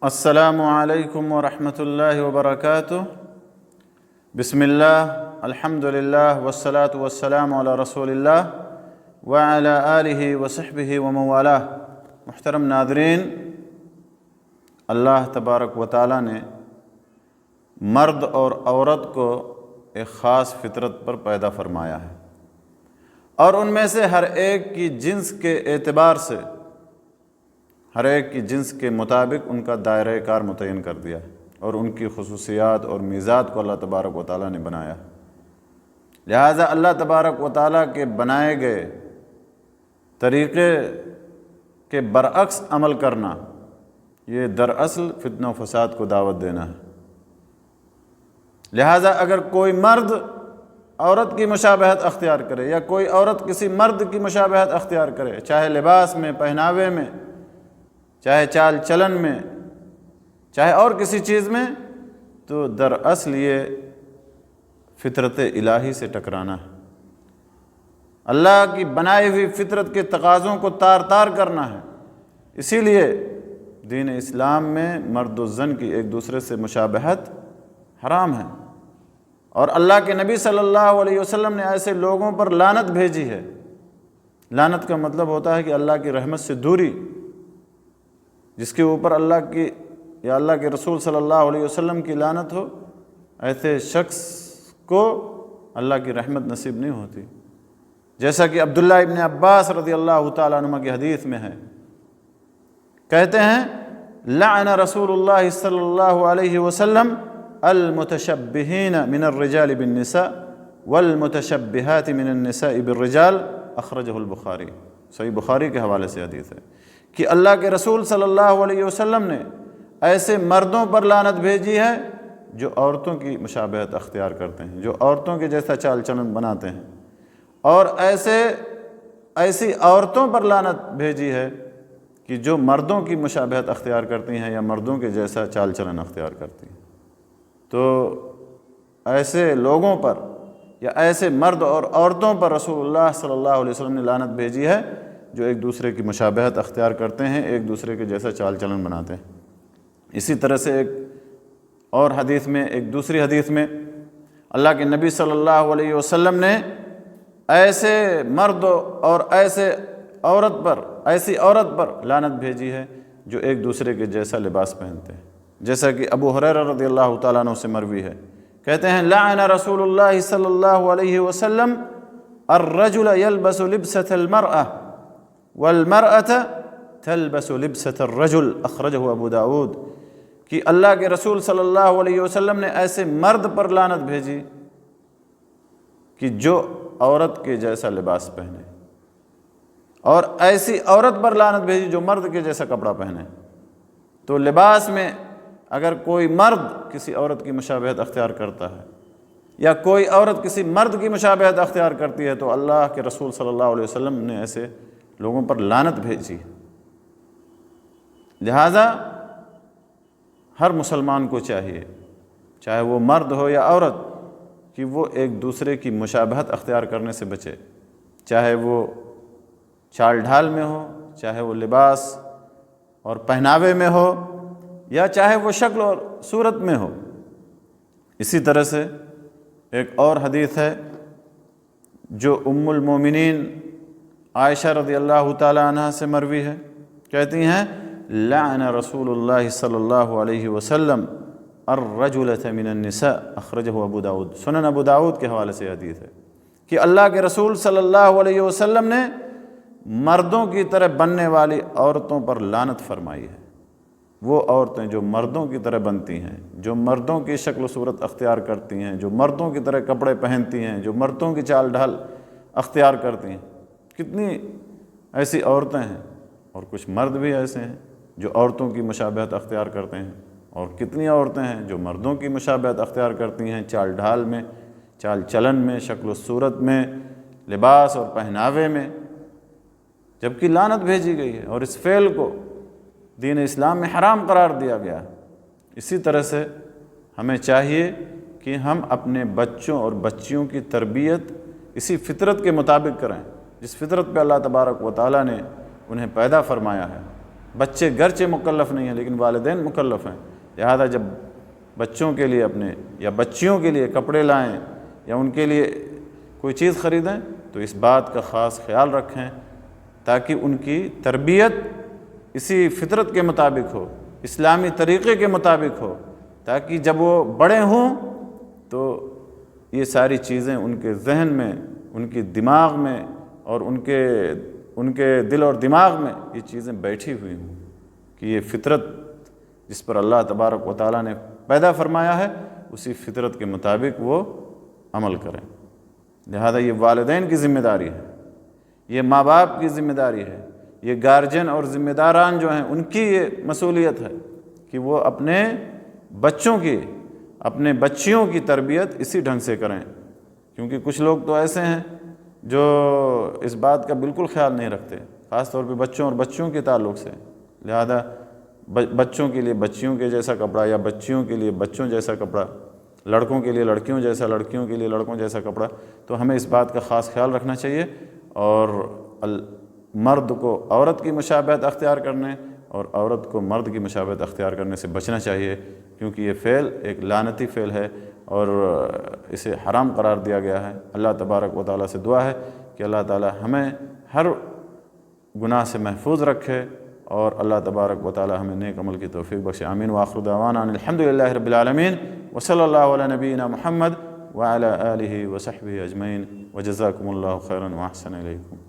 السلام علیکم ورحمۃ اللہ وبرکاتہ۔ بسم اللہ، الحمد للہ والصلاة والسلام علی رسول اللہ وعلی آلہ وصحبہ ومن والہ۔ محترم ناظرین، اللہ تبارک و تعالیٰ نے مرد اور عورت کو ایک خاص فطرت پر پیدا فرمایا ہے، اور ان میں سے ہر ایک کی جنس کے اعتبار سے، ہر ایک کی جنس کے مطابق ان کا دائرۂ کار متعین کر دیا ہے، اور ان کی خصوصیات اور میزات کو اللہ تبارک و تعالیٰ نے بنایا۔ لہٰذا اللہ تبارک و تعالیٰ کے بنائے گئے طریقے کے برعکس عمل کرنا، یہ دراصل فتنہ و فساد کو دعوت دینا ہے۔ لہٰذا اگر کوئی مرد عورت کی مشابہت اختیار کرے، یا کوئی عورت کسی مرد کی مشابہت اختیار کرے، چاہے لباس میں، پہناوے میں، چاہے چال چلن میں، چاہے اور کسی چیز میں، تو دراصل یہ فطرت الہی سے ٹکرانا ہے، اللہ کی بنائی ہوئی فطرت کے تقاضوں کو تار تار کرنا ہے۔ اسی لیے دین اسلام میں مرد و زن کی ایک دوسرے سے مشابہت حرام ہے، اور اللہ کے نبی صلی اللہ علیہ وسلم نے ایسے لوگوں پر لعنت بھیجی ہے۔ لعنت کا مطلب ہوتا ہے کہ اللہ کی رحمت سے دوری، جس کے اوپر اللہ کی یا اللہ کے رسول صلی اللہ علیہ وسلم کی لعنت ہو، ایسے شخص کو اللہ کی رحمت نصیب نہیں ہوتی، جیسا کہ عبداللہ ابن عباس رضی اللہ تعالیٰ عنہ کی حدیث میں ہے۔ کہتے ہیں، لعن رسول اللہ صلی اللہ علیہ وسلم المتشبہین من الرجال بالنساء والمتشبہات من النساء بالرجال، اخرجہ البخاری۔ صحیح بخاری کے حوالے سے حدیث ہے کہ اللہ کے رسول صلی اللہ علیہ وسلم نے ایسے مردوں پر لعنت بھیجی ہے جو عورتوں کی مشابہت اختیار کرتے ہیں، جو عورتوں کے جیسا چال چلن بناتے ہیں، اور ایسی عورتوں پر لعنت بھیجی ہے کہ جو مردوں کی مشابہت اختیار کرتی ہیں یا مردوں کے جیسا چال چلن اختیار کرتی ہیں۔ تو ایسے لوگوں پر یا ایسے مرد اور عورتوں پر رسول اللہ صلی اللہ علیہ وسلم نے لعنت بھیجی ہے جو ایک دوسرے کی مشابہت اختیار کرتے ہیں، ایک دوسرے کے جیسا چال چلن بناتے ہیں۔ اسی طرح سے ایک اور حدیث میں، ایک دوسری حدیث میں اللہ کے نبی صلی اللہ علیہ وسلم نے ایسے مرد اور ایسی عورت پر لعنت بھیجی ہے جو ایک دوسرے کے جیسا لباس پہنتے ہیں، جیسا کہ ابو ہریرہ رضی اللہ تعالیٰ عنہ سے مروی ہے۔ کہتے ہیں، لعن رسول اللہ صلی اللہ علیہ وسلم الرجل يلبس لبسة المرأة والمرأة تلبس لبسة الرجل، اخرجہ ابو داود۔ کہ اللہ کے رسول صلی اللہ علیہ وسلم نے ایسے مرد پر لعنت بھیجی کہ جو عورت کے جیسا لباس پہنے، اور ایسی عورت پر لعنت بھیجی جو مرد کے جیسا کپڑا پہنے۔ تو لباس میں اگر کوئی مرد کسی عورت کی مشابہت اختیار کرتا ہے، یا کوئی عورت کسی مرد کی مشابہت اختیار کرتی ہے، تو اللہ کے رسول صلی اللہ علیہ وسلم نے ایسے لوگوں پر لعنت بھیجی۔ لہٰذا ہر مسلمان کو چاہیے، چاہے وہ مرد ہو یا عورت، کہ وہ ایک دوسرے کی مشابہت اختیار کرنے سے بچے، چاہے وہ چال ڈھال میں ہو، چاہے وہ لباس اور پہناوے میں ہو، یا چاہے وہ شکل اور صورت میں ہو۔ اسی طرح سے ایک اور حدیث ہے جو ام المومنین عائشہ رضی اللہ تعالی عنہ سے مروی ہے۔ کہتی ہیں، لعن رسول اللہ صلی اللہ علیہ وسلم الرجلة من النساء، اخرجہ ابو داود۔ سنن ابو داود کے حوالے سے حدیث ہے کہ اللہ کے رسول صلی اللہ علیہ وسلم نے مردوں کی طرح بننے والی عورتوں پر لعنت فرمائی ہے۔ وہ عورتیں جو مردوں کی طرح بنتی ہیں، جو مردوں کی شکل و صورت اختیار کرتی ہیں، جو مردوں کی طرح کپڑے پہنتی ہیں، جو مردوں کی چال ڈھال اختیار کرتی ہیں، کتنی ایسی عورتیں ہیں، اور کچھ مرد بھی ایسے ہیں جو عورتوں کی مشابہت اختیار کرتے ہیں، اور کتنی عورتیں ہیں جو مردوں کی مشابہت اختیار کرتی ہیں، چال ڈھال میں، چال چلن میں، شکل و صورت میں، لباس اور پہناوے میں، جبکہ لعنت بھیجی گئی ہے، اور اس فعل کو دین اسلام میں حرام قرار دیا گیا۔ اسی طرح سے ہمیں چاہیے کہ ہم اپنے بچوں اور بچیوں کی تربیت اسی فطرت کے مطابق کریں، جس فطرت پہ اللہ تبارک و تعالیٰ نے انہیں پیدا فرمایا ہے۔ بچے گرچہ مکلف نہیں ہیں لیکن والدین مکلف ہیں، لہذا جب بچوں کے لیے اپنے یا بچیوں کے لیے کپڑے لائیں یا ان کے لیے کوئی چیز خریدیں تو اس بات کا خاص خیال رکھیں تاکہ ان کی تربیت اسی فطرت کے مطابق ہو، اسلامی طریقے کے مطابق ہو، تاکہ جب وہ بڑے ہوں تو یہ ساری چیزیں ان کے ذہن میں، ان کی دماغ میں اور ان کے دل اور دماغ میں یہ چیزیں بیٹھی ہوئی ہوں کہ یہ فطرت جس پر اللہ تبارک و تعالیٰ نے پیدا فرمایا ہے اسی فطرت کے مطابق وہ عمل کریں۔ لہذا یہ والدین کی ذمہ داری ہے، یہ ماں باپ کی ذمہ داری ہے، یہ گارجین اور ذمہ داران جو ہیں ان کی یہ مسئولیت ہے کہ وہ اپنے بچوں کی، اپنے بچیوں کی تربیت اسی ڈھنگ سے کریں، کیونکہ کچھ لوگ تو ایسے ہیں جو اس بات کا بالکل خیال نہیں رکھتے، خاص طور پہ بچوں اور بچیوں کے تعلق سے۔ لہذا بچوں کے لیے بچیوں کے جیسا کپڑا یا بچیوں کے لیے بچوں جیسا کپڑا، لڑکوں کے لیے لڑکیوں جیسا، لڑکیوں کے لیے لڑکوں جیسا کپڑا، تو ہمیں اس بات کا خاص خیال رکھنا چاہیے اور مرد کو عورت کی مشابہت اختیار کرنے اور عورت کو مرد کی مشابہت اختیار کرنے سے بچنا چاہیے، کیونکہ یہ فعل ایک لعنتی فعل ہے اور اسے حرام قرار دیا گیا ہے۔ اللہ تبارک و تعالیٰ سے دعا ہے کہ اللہ تعالیٰ ہمیں ہر گناہ سے محفوظ رکھے اور اللہ تبارک و تعالیٰ ہمیں نیک عمل کی توفیق بخشے۔ آمین وآخر دعوانا ان الحمدللہ رب العالمین وصلی اللہ علی نبینا محمد وعلی آلہ وصحبہ اجمعین وجزاکم اللہ خیرا واحسن الیکم۔